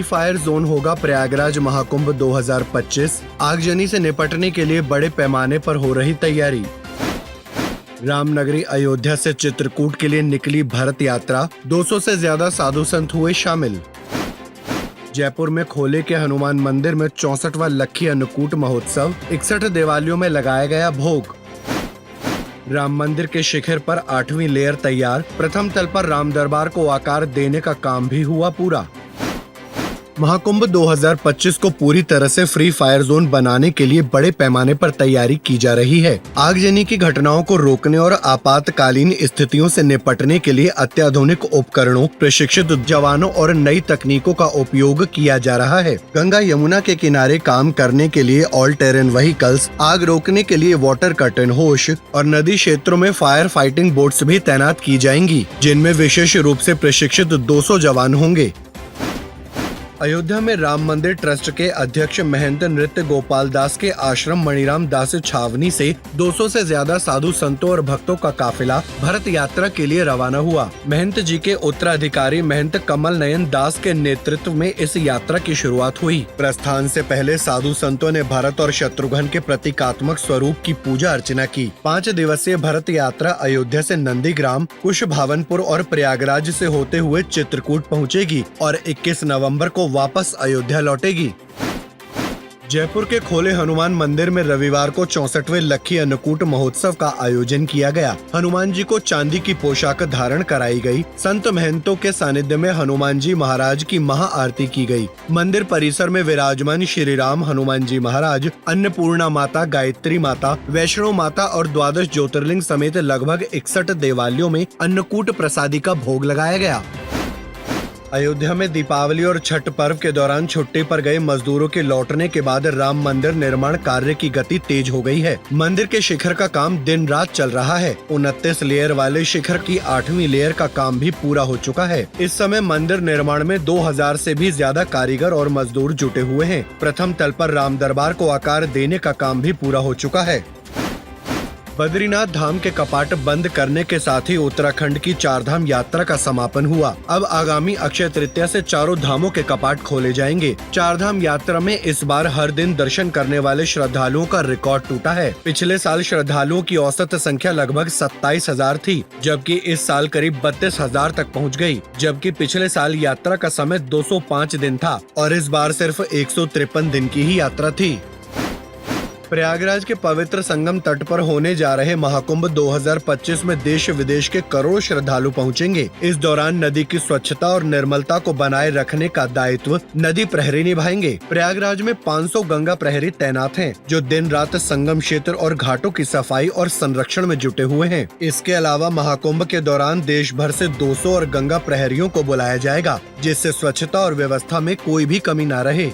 Fire zone होगा प्रयागराज महाकुंभ 2025। आगजनी से निपटने के लिए बड़े पैमाने पर हो रही तैयारी। रामनगरी अयोध्या से चित्रकूट के लिए निकली भरत यात्रा, 200 से ज्यादा साधु संत हुए शामिल। जयपुर में खोले के हनुमान मंदिर में 64वां लक्खी अन्नकूट महोत्सव, 61 देवालयों में लगाया गया भोग। राम मंदिर के शिखर पर 8वीं लेयर तैयार, प्रथम तल पर राम दरबार को आकार देने का काम भी हुआ पूरा। महाकुंभ 2025 को पूरी तरह से फ्री फायर जोन बनाने के लिए बड़े पैमाने पर तैयारी की जा रही है। आगजनी की घटनाओं को रोकने और आपातकालीन स्थितियों से निपटने के लिए अत्याधुनिक उपकरणों, प्रशिक्षित जवानों और नई तकनीकों का उपयोग किया जा रहा है। गंगा यमुना के किनारे काम करने के लिए ऑल टेरेन व्हीकल्स, आग रोकने के लिए वाटर कर्टन होश और नदी क्षेत्रों में फायर फाइटिंग बोट्स भी तैनात की जाएंगी, जिनमें विशेष रूप से प्रशिक्षित 200 जवान होंगे। अयोध्या में राम मंदिर ट्रस्ट के अध्यक्ष महंत नृत्य गोपाल दास के आश्रम मणिराम दास छावनी से 200 से ज्यादा साधु संतों और भक्तों का काफिला भरत यात्रा के लिए रवाना हुआ। महंत जी के उत्तराधिकारी महंत कमल नयन दास के नेतृत्व में इस यात्रा की शुरुआत हुई। प्रस्थान से पहले साधु संतों ने भरत और शत्रुघ्न के प्रतीकात्मक स्वरूप की पूजा अर्चना की। 5 दिवसीय भरत यात्रा अयोध्या से नंदीग्राम, कुश भावनपुर और प्रयागराज से होते हुए चित्रकूट पहुँचेगी और 21 नवम्बर को वापस अयोध्या लौटेगी। जयपुर के खोले हनुमान मंदिर में रविवार को 64वें लक्खी अन्नकूट महोत्सव का आयोजन किया गया। हनुमान जी को चांदी की पोशाक धारण कराई गई। संत महंतों के सानिध्य में हनुमान जी महाराज की महाआरती की गई। मंदिर परिसर में विराजमान श्री राम हनुमान जी महाराज, अन्नपूर्णा माता, गायत्री माता, वैष्णो माता और 12 ज्योतिर्लिंग समेत लगभग 61 देवालयों में अन्नकूट प्रसादी का भोग लगाया गया। अयोध्या में दीपावली और छठ पर्व के दौरान छुट्टी पर गए मजदूरों के लौटने के बाद राम मंदिर निर्माण कार्य की गति तेज हो गई है। मंदिर के शिखर का काम दिन रात चल रहा है। 29 लेयर वाले शिखर की 8वीं लेयर का काम भी पूरा हो चुका है। इस समय मंदिर निर्माण में 2000 से भी ज्यादा कारीगर और मजदूर जुटे हुए हैं। प्रथम तल पर राम दरबार को आकार देने का काम भी पूरा हो चुका है। बद्रीनाथ धाम के कपाट बंद करने के साथ ही उत्तराखंड की 4 धाम यात्रा का समापन हुआ। अब आगामी अक्षय तृतीया से चारों धामों के कपाट खोले जाएंगे। 4 धाम यात्रा में इस बार हर दिन दर्शन करने वाले श्रद्धालुओं का रिकॉर्ड टूटा है। पिछले साल श्रद्धालुओं की औसत संख्या लगभग 27,000 थी, जबकि इस साल करीब 32,000 तक पहुँच गयी। जबकि पिछले साल यात्रा का समय 205 दिन था और इस बार सिर्फ 153 दिन की ही यात्रा थी। प्रयागराज के पवित्र संगम तट पर होने जा रहे महाकुंभ 2025 में देश विदेश के करोड़ों श्रद्धालु पहुंचेंगे। इस दौरान नदी की स्वच्छता और निर्मलता को बनाए रखने का दायित्व नदी प्रहरी निभाएंगे। प्रयागराज में 500 गंगा प्रहरी तैनात हैं, जो दिन रात संगम क्षेत्र और घाटों की सफाई और संरक्षण में जुटे हुए हैं। इसके अलावा महाकुंभ के दौरान देश भर से 200 और गंगा प्रहरियों को बुलाया जाएगा, जिससे स्वच्छता और व्यवस्था में कोई भी कमी न रहे।